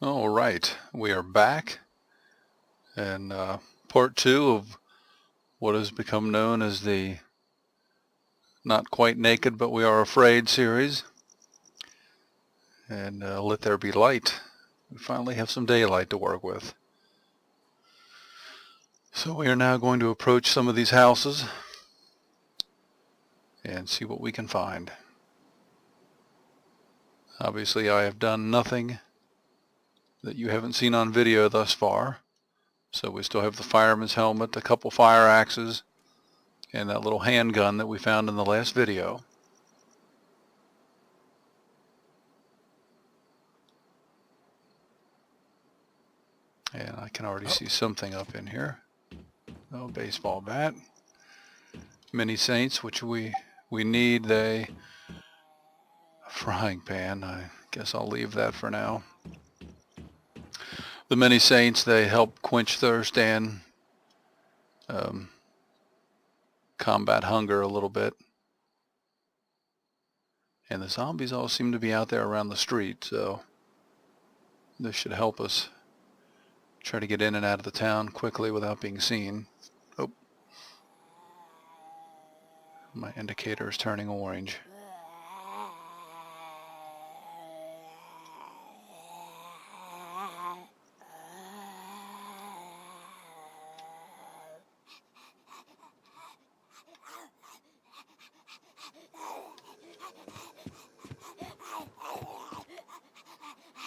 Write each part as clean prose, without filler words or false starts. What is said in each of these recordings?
All right, we are back in part 2 of what has become known as the Not Quite Naked But We Are Afraid series. And let there be light. We finally have some daylight to work with. So we are now going to approach some of these houses and see what we can find. Obviously, I have done nothing that you haven't seen on video thus far. So we still have the fireman's helmet, a couple fire axes, and that little handgun that we found in the last video. And I can already see something up in here. Oh, baseball bat. Mini Saints, which we need a frying pan. I guess I'll leave that for now. The Mini Saints, they help quench thirst and combat hunger a little bit. And the zombies all seem to be out there around the street, so this should help us try to get in and out of the town quickly without being seen. Oh, my indicator is turning orange.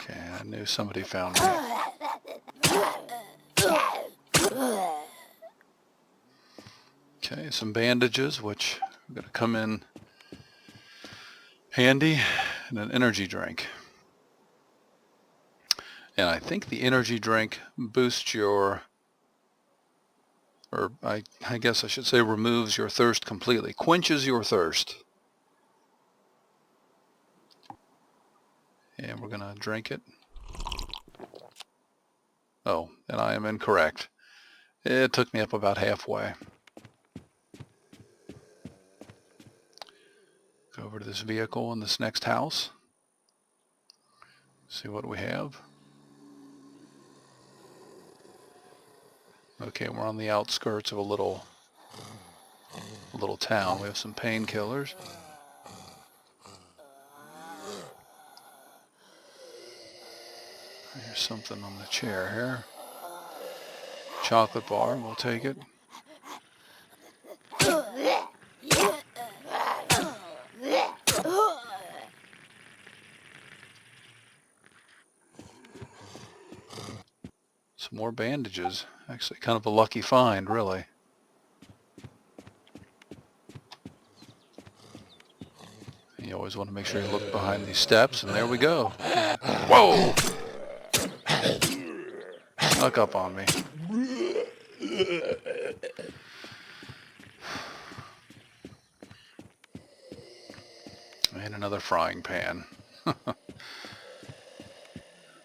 Okay, I knew somebody found me. Okay, some bandages, which are going to come in handy, and an energy drink. And I think the energy drink boosts your, or I guess I should say removes your thirst completely, quenches your thirst. And we're going to drink it. Oh, and I am incorrect. It took me up about halfway. Go over to this vehicle in this next house. See what we have. Okay, we're on the outskirts of a little town. We have some painkillers. There's something on the chair here. Chocolate bar, we'll take it. Some more bandages. Actually, kind of a lucky find, really. You always want to make sure you look behind these steps, and there we go. Whoa! Snuck up on me. And another frying pan.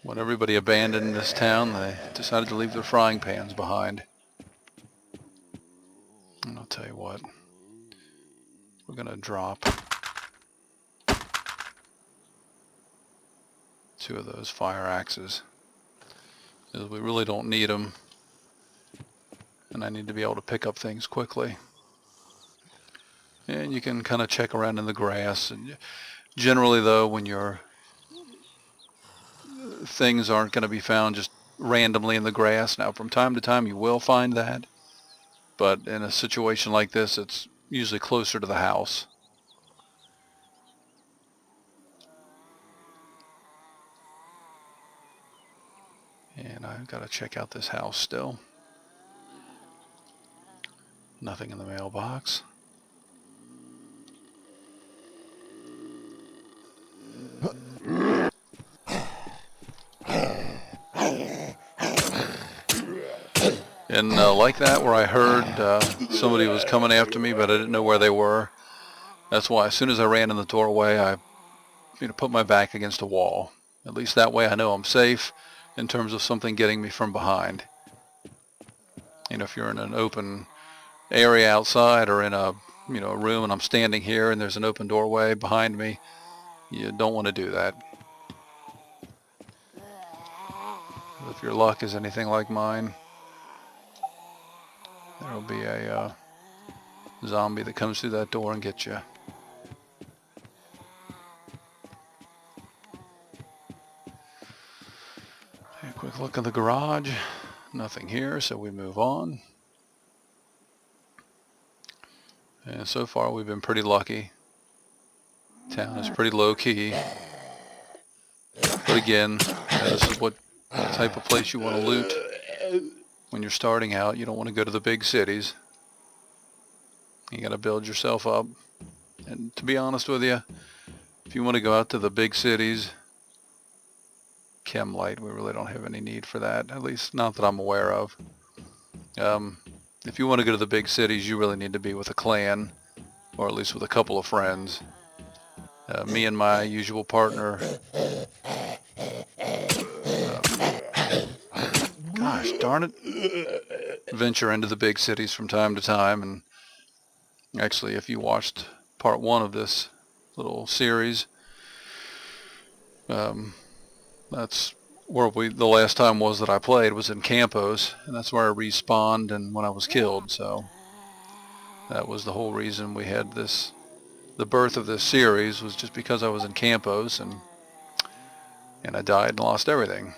When everybody abandoned this town, they decided to leave their frying pans behind. And I'll tell you what, we're going to drop 2 of those fire axes, because we really don't need them, and I need to be able to pick up things quickly. And you can kind of check around in the grass, and generally though, when your things aren't going to be found just randomly in the grass. Now from time to time you will find that, but in a situation like this it's usually closer to the house. And I've got to check out this house still. Nothing in the mailbox. And like that, where I heard somebody was coming after me, but I didn't know where they were. That's why as soon as I ran in the doorway, I put my back against a wall. At least that way I know I'm safe in terms of something getting me from behind. If you're in an open area outside or in a room and I'm standing here and there's an open doorway behind me, you don't want to do that. If your luck is anything like mine, there'll be a zombie that comes through that door and gets you. A quick look in the garage. Nothing here, so we move on. And so far we've been pretty lucky. Town is pretty low key. But again, this is what type of place you want to loot when you're starting out. You don't want to go to the big cities. You got to build yourself up. And to be honest with you, if you want to go out to the big cities, chem light, we really don't have any need for that, at least not that I'm aware of. If you want to go to the big cities, you really need to be with a clan, or at least with a couple of friends. Me and my usual partner, gosh darn it, venture into the big cities from time to time. And actually, if you watched part 1 of this little series, that's where the last time was that I played was in Campos, and that's where I respawned and when I was killed. So that was the whole reason we had this. The birth of this series was just because I was in Campos and I died and lost everything.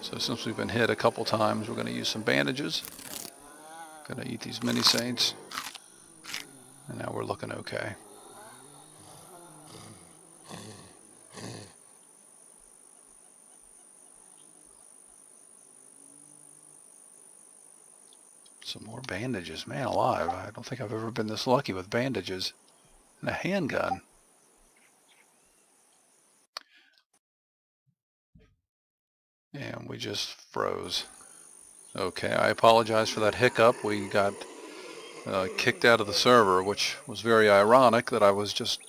So since we've been hit a couple times, we're going to use some bandages. Going to eat these mini saints, and now we're looking okay. Some more bandages. Man alive, I don't think I've ever been this lucky with bandages and a handgun. And we just froze. Okay, I apologize for that hiccup. We got kicked out of the server, which was very ironic that I was just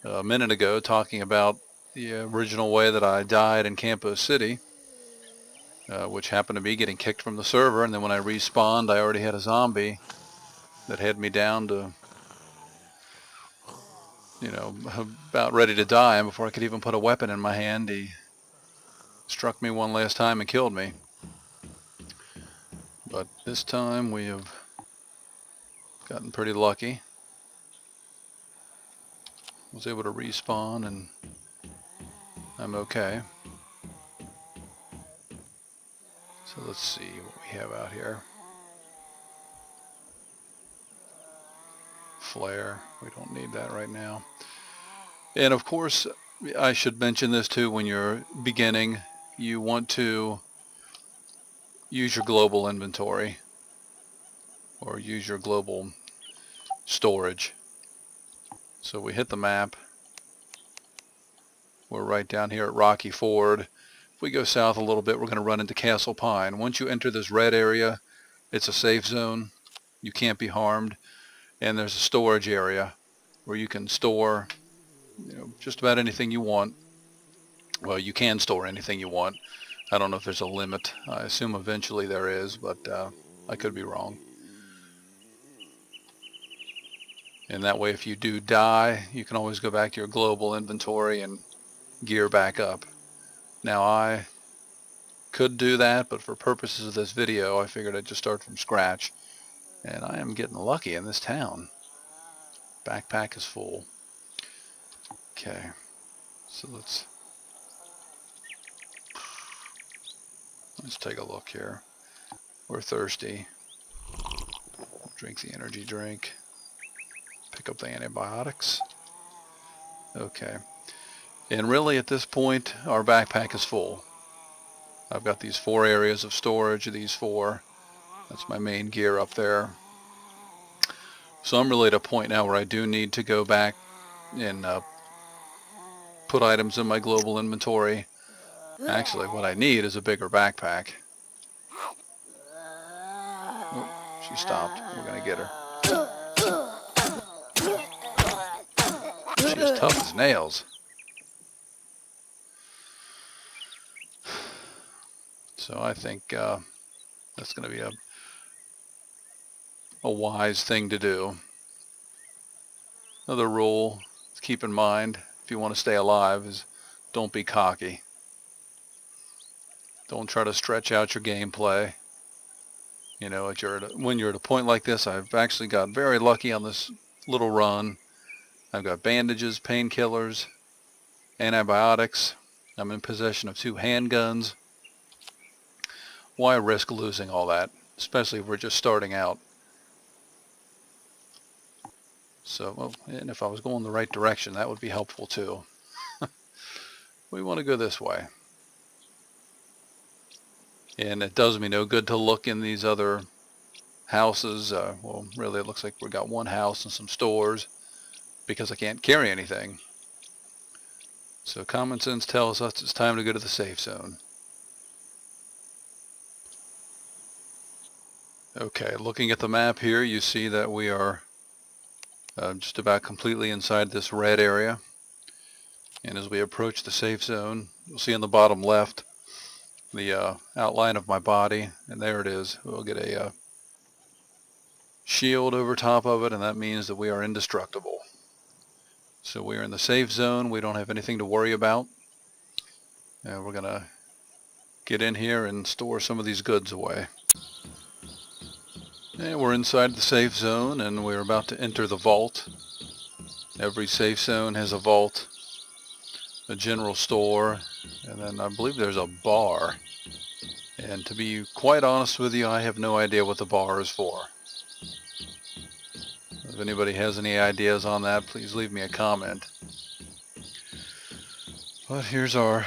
a minute ago talking about the original way that I died in Campos City, which happened to be getting kicked from the server, and then when I respawned, I already had a zombie that had me down to, about ready to die, and before I could even put a weapon in my hand, he struck me one last time and killed me. But this time we have gotten pretty lucky. Was able to respawn and I'm okay. So let's see what we have out here. Flare, we don't need that right now. And of course, I should mention this too, when you're beginning, you want to use your global inventory or use your global storage. So we hit the map. We're right down here at Rocky Ford. If we go south a little bit, we're going to run into Castle Pine. Once you enter this red area, it's a safe zone. You can't be harmed. And there's a storage area where you can store just about anything you want. Well, you can store anything you want. I don't know if there's a limit. I assume eventually there is, but I could be wrong. And that way, if you do die, you can always go back to your global inventory and gear back up. Now, I could do that, but for purposes of this video, I figured I'd just start from scratch. And I am getting lucky in this town. Backpack is full. Okay, so let's take a look here. We're thirsty. Drink the energy drink. Pick up the antibiotics. Okay. And really at this point, our backpack is full. I've got these 4 areas of storage, these 4. That's my main gear up there. So I'm really at a point now where I do need to go back and put items in my global inventory. Actually, what I need is a bigger backpack. Oh, she stopped. We're going to get her. She's tough as nails. So I think that's going to be a wise thing to do. Another rule to keep in mind if you want to stay alive is don't be cocky. Don't try to stretch out your gameplay. You know, when you're at a point like this, I've actually got very lucky on this little run. I've got bandages, painkillers, antibiotics. I'm in possession of 2 handguns. Why risk losing all that, especially if we're just starting out? So, well, and if I was going the right direction, that would be helpful too. We want to go this way. And it does me no good to look in these other houses. Well, really, it looks like we've got one house and some stores because I can't carry anything. So common sense tells us it's time to go to the safe zone. Okay, looking at the map here, you see that we are just about completely inside this red area. And as we approach the safe zone, you'll see on the bottom left the outline of my body, and there it is. We'll get a shield over top of it, and that means that we are indestructible. So we are in the safe zone. We don't have anything to worry about. And we're going to get in here and store some of these goods away. And we're inside the safe zone, and we're about to enter the vault. Every safe zone has a vault, a general store, and then I believe there's a bar. And to be quite honest with you, I have no idea what the bar is for. If anybody has any ideas on that, please leave me a comment. But here's our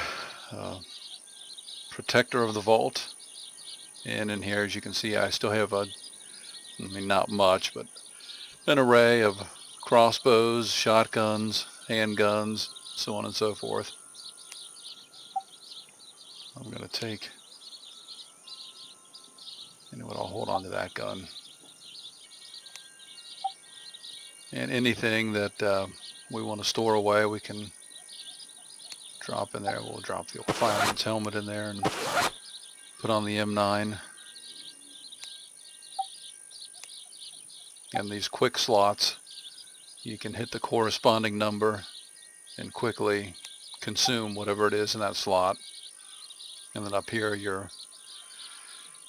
protector of the vault. And in here, as you can see, I still have not much, but an array of crossbows, shotguns, handguns, so on and so forth. I'm going to take, you know what, I'll hold on to that gun. And anything that we want to store away, we can drop in there. We'll drop the old fireman's helmet in there and put on the M9. And these quick slots, you can hit the corresponding number and quickly consume whatever it is in that slot. And then up here, your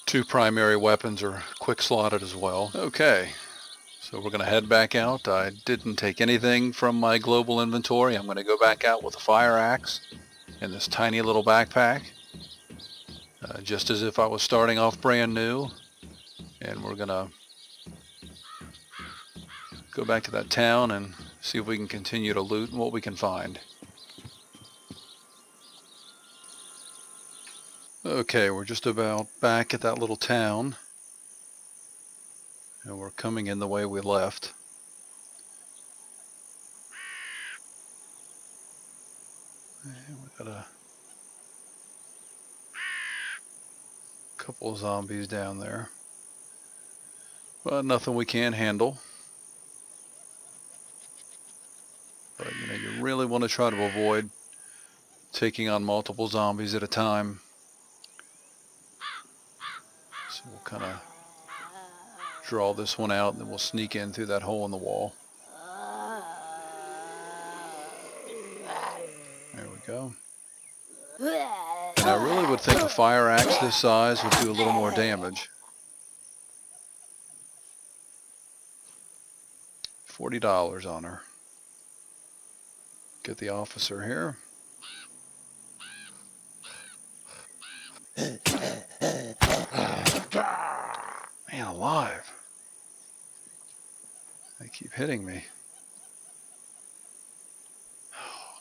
2 primary weapons are quick slotted as well. Okay, so we're going to head back out. I didn't take anything from my global inventory. I'm going to go back out with a fire axe and this tiny little backpack, just as if I was starting off brand new. And we're going to go back to that town and see if we can continue to loot and what we can find. Okay, we're just about back at that little town, and we're coming in the way we left. And we got a couple of zombies down there, but nothing we can't handle. But you know, you really want to try to avoid taking on multiple zombies at a time. So we'll kind of draw this one out, and then we'll sneak in through that hole in the wall. There we go. And I really would think a fire axe this size would do a little more damage. $40 on her. Get the officer here. Man alive. They keep hitting me. Oh,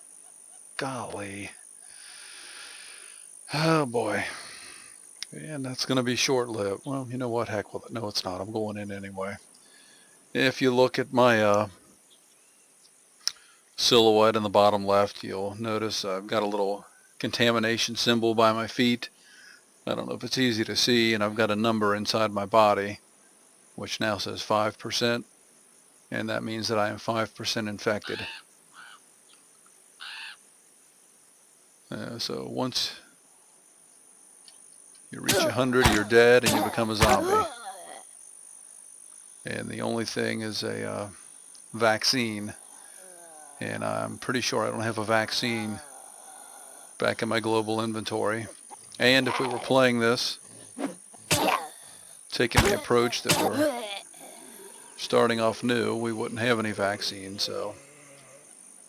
golly. Oh boy. And that's going to be short-lived. Well, you know what? Heck with it. No, it's not. I'm going in anyway. If you look at my silhouette in the bottom left, you'll notice I've got a little contamination symbol by my feet. I don't know if it's easy to see, and I've got a number inside my body which now says 5%, and that means that I am 5% infected. So once you reach 100, you're dead and you become a zombie. And the only thing is a vaccine, and I'm pretty sure I don't have a vaccine back in my global inventory. And if we were playing this, taking the approach that we're starting off new, we wouldn't have any vaccine, so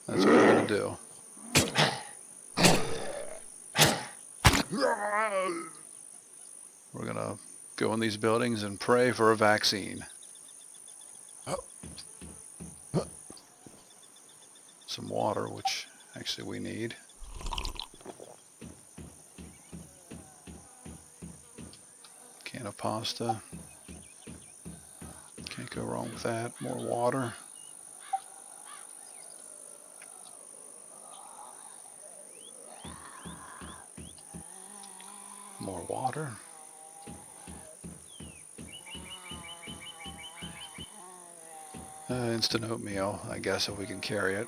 that's what we're going to do. We're going to go in these buildings and pray for a vaccine. Some water, which actually we need. Can of pasta. Can't go wrong with that. More water. More water. Instant oatmeal, I guess, if we can carry it.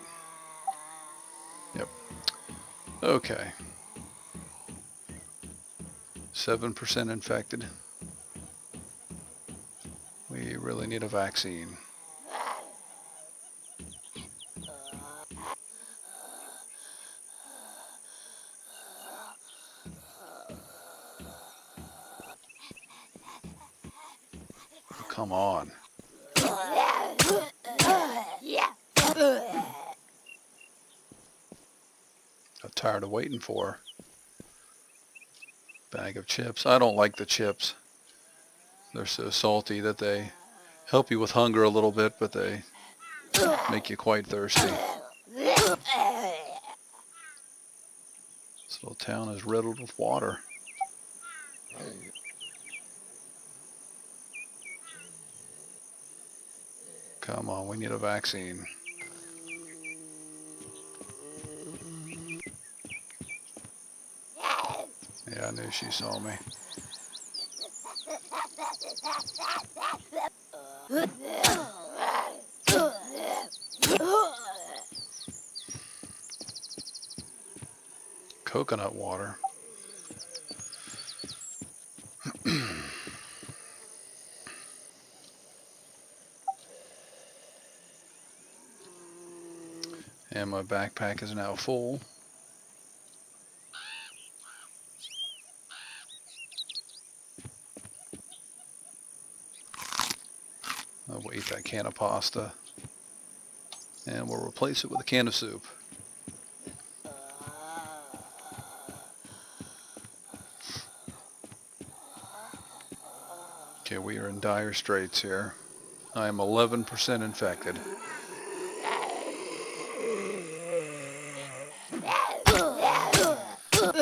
Yep. Okay. 7% infected. We really need a vaccine. Come on. I'm tired of waiting for a bag of chips. I don't like the chips. They're so salty that they help you with hunger a little bit, but they make you quite thirsty. This little town is riddled with water. Come on, we need a vaccine. Yeah, I knew she saw me. Coconut water. And my backpack is now full. We'll eat that can of pasta. And we'll replace it with a can of soup. Okay, we are in dire straits here. I am 11% infected.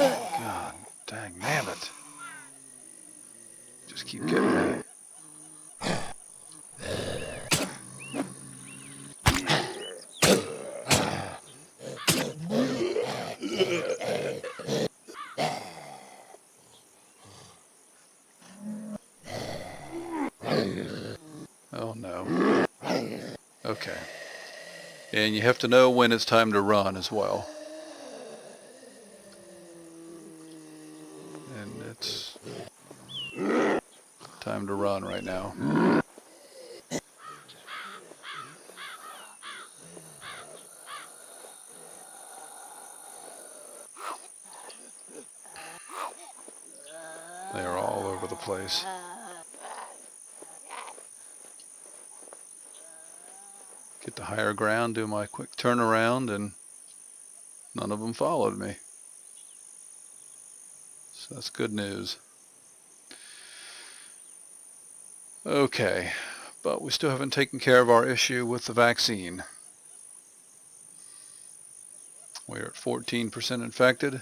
God dang nabbit. Just keep getting me. Oh no. Okay. And you have to know when it's time to run as well. And it's time to run right now. They are all over the place. Get to higher ground, do my quick turnaround, and none of them followed me. So that's good news. Okay, but we still haven't taken care of our issue with the vaccine. We're at 14% infected.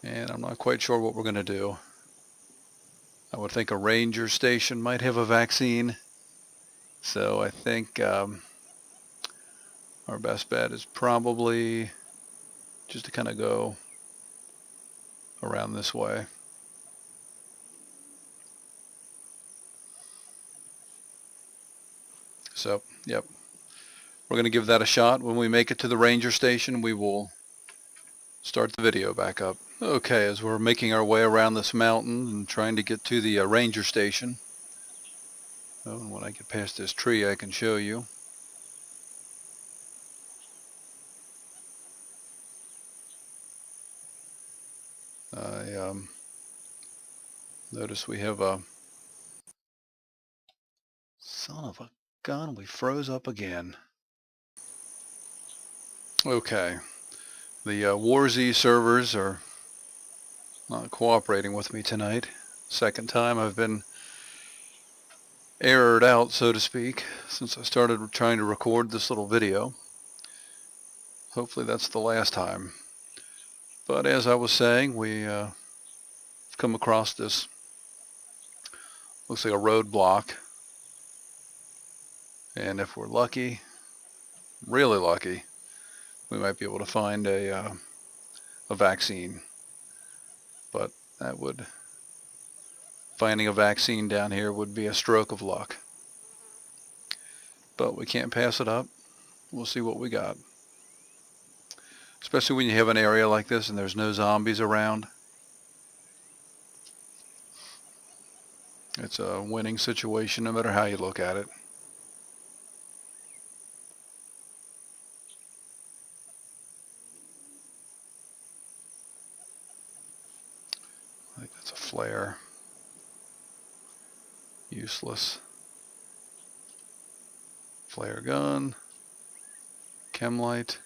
And I'm not quite sure what we're going to do. I would think a ranger station might have a vaccine. So I think our best bet is probably just to kind of go around this way. So, yep. We're going to give that a shot. When we make it to the ranger station, we will start the video back up. Okay, as we're making our way around this mountain and trying to get to the ranger station. Oh, and when I get past this tree, I can show you. I notice we have a son of a gun. We froze up again. Okay, the WarZ servers are not cooperating with me tonight. Second time I've been errored out, so to speak, since I started trying to record this little video. Hopefully that's the last time. But as I was saying, we come across this, looks like a roadblock, and if we're lucky, really lucky, we might be able to find a vaccine. But that would, finding a vaccine down here would be a stroke of luck. But we can't pass it up. We'll see what we got. Especially when you have an area like this and there's no zombies around. It's a winning situation no matter how you look at it. I think that's a flare. Useless. Flare gun. Chem light.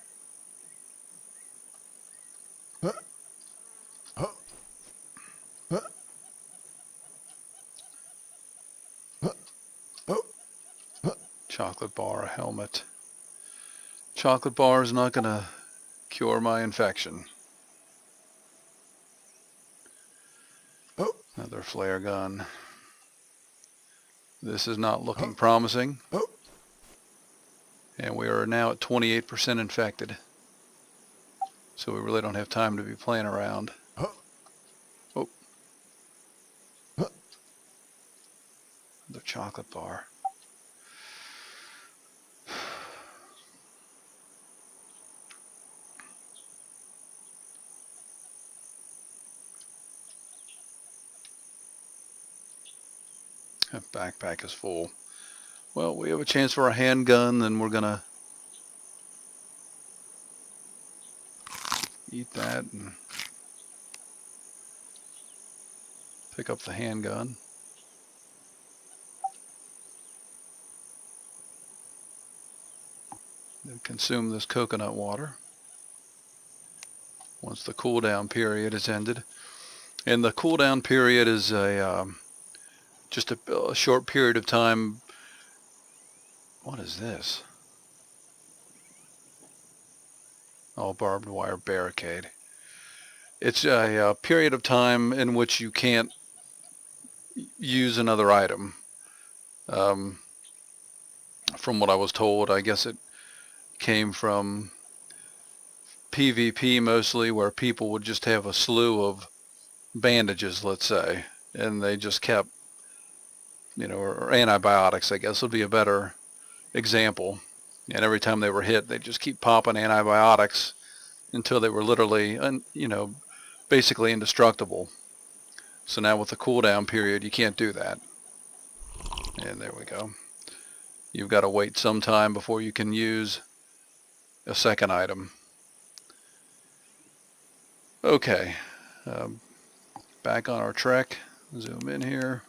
Chocolate bar, a helmet. Chocolate bar is not going to cure my infection. Another flare gun. This is not looking promising. And we are now at 28% infected. So we really don't have time to be playing around. Oh. Another chocolate bar. That backpack is full. Well, we have a chance for a handgun, then we're gonna eat that and pick up the handgun. Then consume this coconut water once the cooldown period is ended. And the cooldown period is just a short period of time. What is this? Oh, barbed wire barricade. It's a period of time in which you can't use another item. From what I was told, I guess it came from PvP mostly, where people would just have a slew of bandages, let's say, and they just kept, or antibiotics, I guess would be a better example. And every time they were hit, they'd just keep popping antibiotics until they were literally, basically indestructible. So now with the cooldown period, you can't do that. And there we go. You've got to wait some time before you can use a second item. Okay, back on our trek. Zoom in here.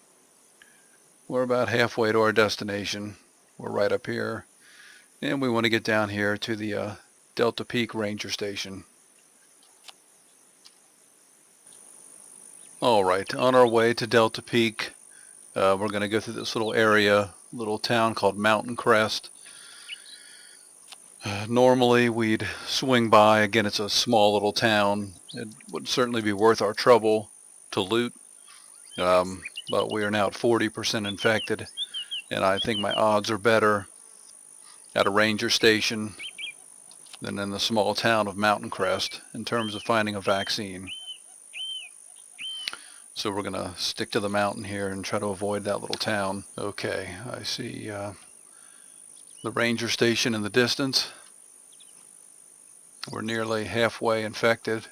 We're about halfway to our destination. We're right up here. And we want to get down here to the Delta Peak Ranger Station. Alright, on our way to Delta Peak, we're going to go through this little area, little town called Mountain Crest. Normally we'd swing by. Again, it's a small little town. It would certainly be worth our trouble to loot. But we are now at 40% infected, and I think my odds are better at a ranger station than in the small town of Mountain Crest in terms of finding a vaccine. So we're going to stick to the mountain here and try to avoid that little town. Okay, I see the ranger station in the distance. We're nearly halfway infected,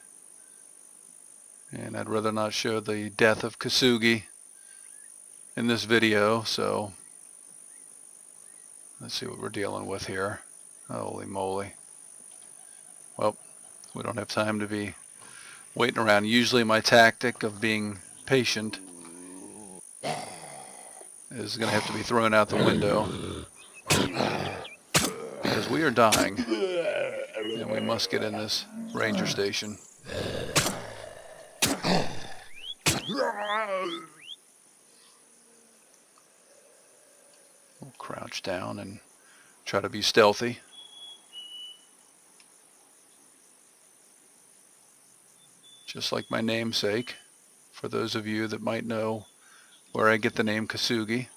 and I'd rather not show the death of Kasugi in this video, so let's see what we're dealing with here. Holy moly. Well, we don't have time to be waiting around. Usually my tactic of being patient is going to have to be thrown out the window because we are dying and we must get in this ranger station. We'll crouch down and try to be stealthy. Just like my namesake, for those of you that might know where I get the name Kasugi.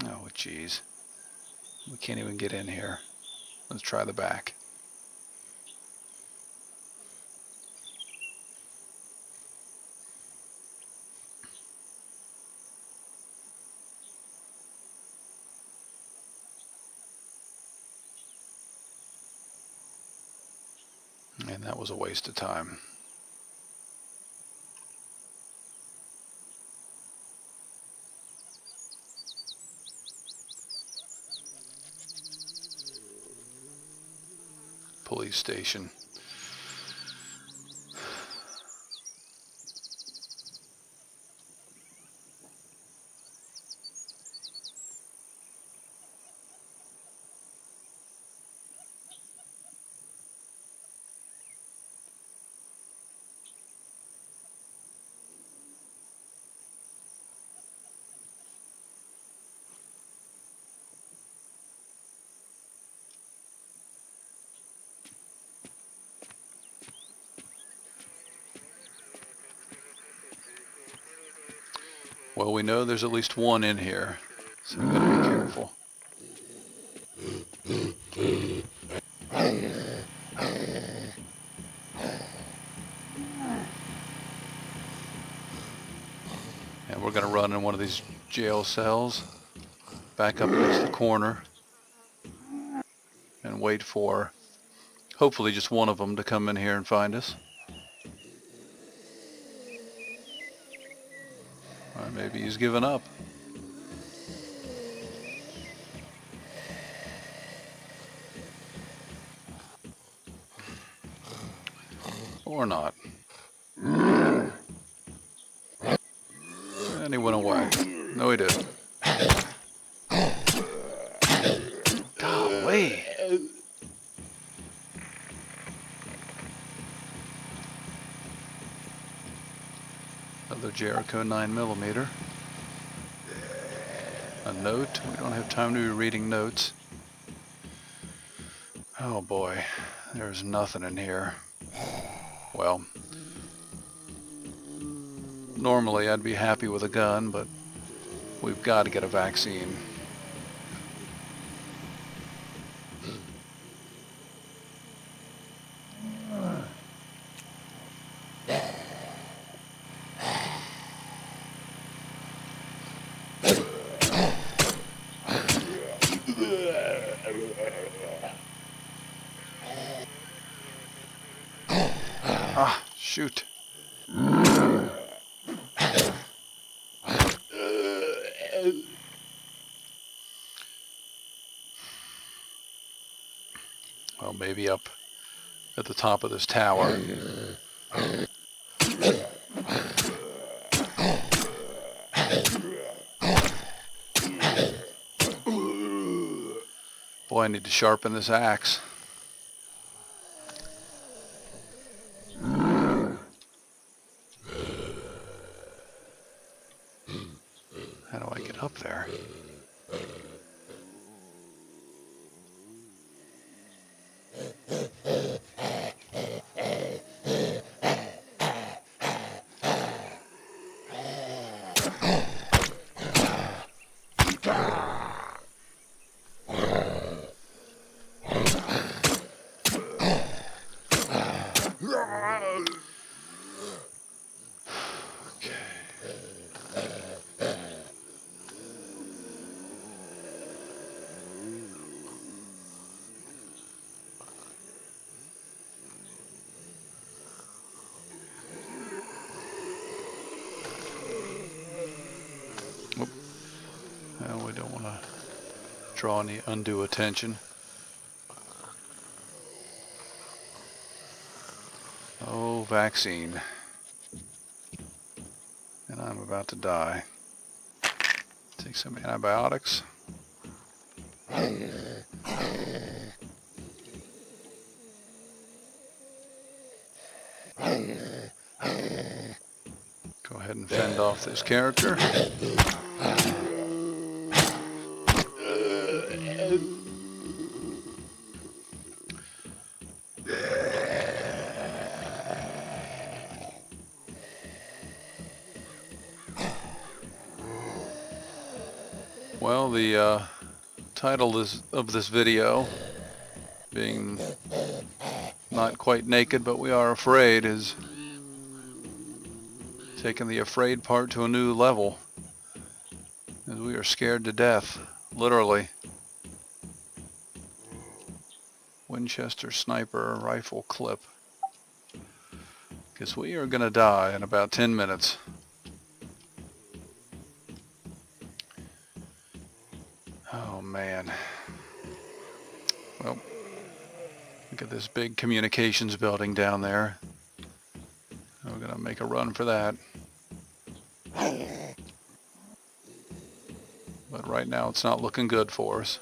Oh, jeez. We can't even get in here. Let's try the back. And that was a waste of time. Police station. Well, we know there's at least one in here, so we gotta be careful. And we're gonna run in one of these jail cells, back up against the corner, and wait for hopefully just one of them to come in here and find us. Or maybe he's given up. Or not. And he went away. No, he didn't. Golly. Another Jericho 9mm. A note. We don't have time to be reading notes. Oh boy, there's nothing in here. Well, normally I'd be happy with a gun, but we've got to get a vaccine. Ah, shoot. Well, maybe up at the top of this tower. Boy, I need to sharpen this axe. How do I get up there? Well, we don't want to draw any undue attention. Oh, vaccine. And I'm about to die. Take some antibiotics. Go ahead and fend off this character. Well, the title of this video, being not quite naked but we are afraid, is taking the afraid part to a new level, as we are scared to death, literally. Winchester sniper rifle clip. Because we are going to die in about 10 minutes. Oh man. Well, look at this big communications building down there. We're going to make a run for that. But right now it's not looking good for us.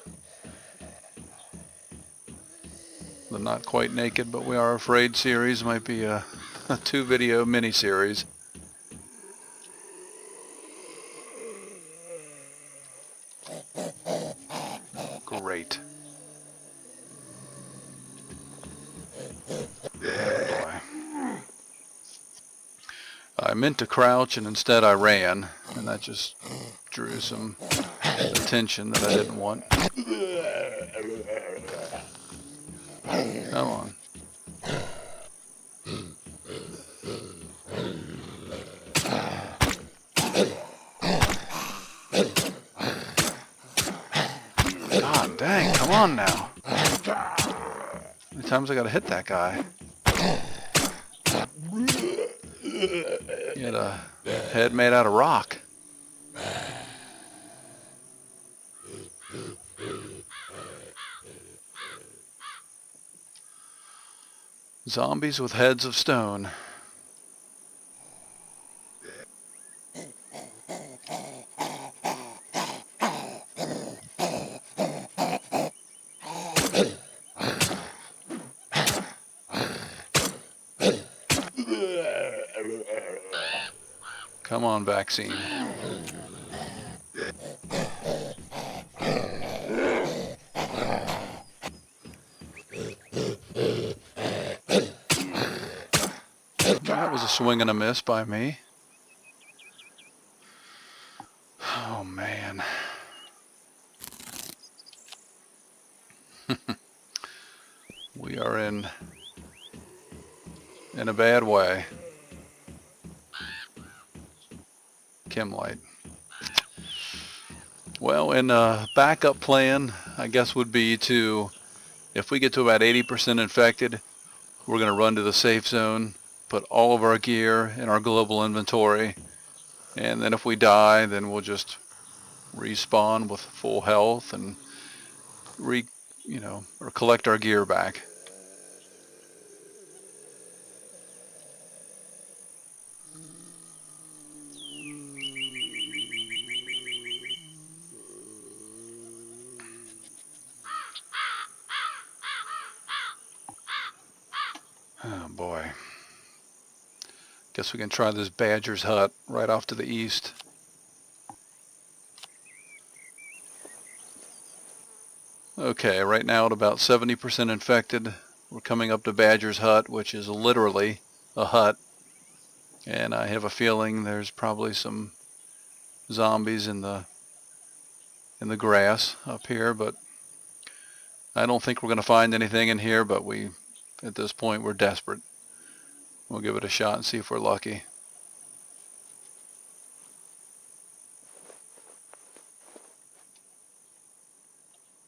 The Not Quite Naked But We Are Afraid series might be a 2-video mini-series. Great. Oh boy. I meant to crouch and instead I ran, and that just drew some attention that I didn't want. Come on. God dang, come on now. How many times I gotta hit that guy? He had a head made out of rock. Zombies with heads of stone. Come on, vaccine. That was a swing and a miss by me. Oh man. We are in a bad way. Chemlight. Well, and a backup plan, I guess, would be to, if we get to about 80% infected, we're going to run to the safe zone, put all of our gear in our global inventory, and then if we die, then we'll just respawn with full health and or collect our gear back. Oh boy. Guess we can try this badger's hut right off to the east. Okay, right now at about 70% infected. We're coming up to Badger's hut, which is literally a hut. And I have a feeling there's probably some zombies in the grass up here, but I don't think we're going to find anything in here, but at this point we're desperate. We'll give it a shot and see if we're lucky.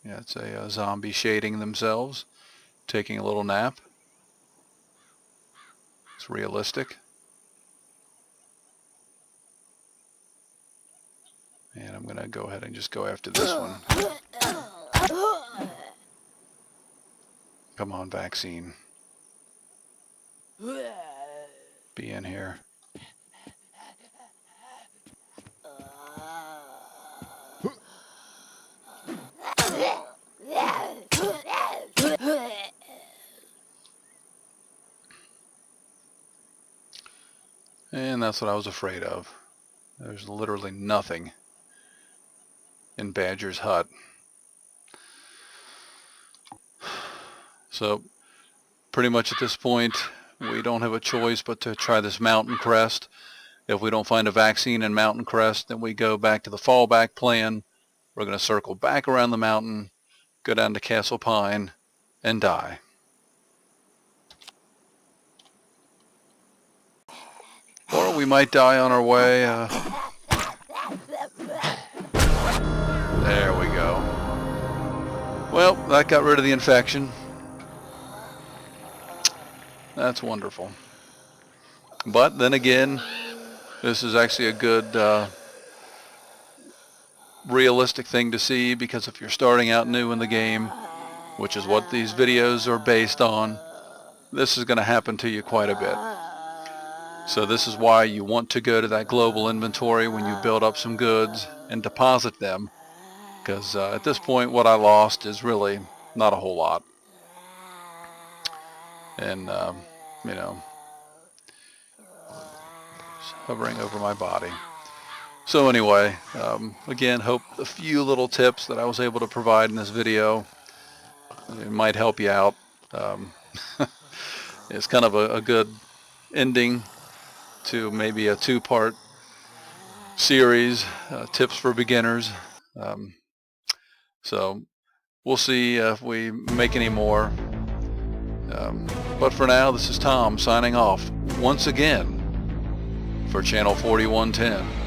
Yeah, it's a zombie shading themselves, taking a little nap. It's realistic. And I'm going to go ahead and just go after this one. Come on, vaccine. be in here. And that's what I was afraid of. There's literally nothing in Badger's hut. So pretty much at this point, we don't have a choice but to try this mountain crest. If we don't find a vaccine in mountain crest, then we go back to the fallback plan. We're going to circle back around the mountain, go down to Castle Pine, and die. Or we might die on our way. There we go. Well, that got rid of the infection. That's wonderful. But then again, this is actually a good realistic thing to see, because if you're starting out new in the game, which is what these videos are based on, this is going to happen to you quite a bit. So this is why you want to go to that global inventory when you build up some goods and deposit them, because at this point what I lost is really not a whole lot. And you know, just hovering over my body. So anyway, again, hope the few little tips that I was able to provide in this video, it might help you out. It's kind of a good ending to maybe a two-part series, tips for beginners. So we'll see if we make any more. But for now, this is Tom signing off once again for Channel 4110.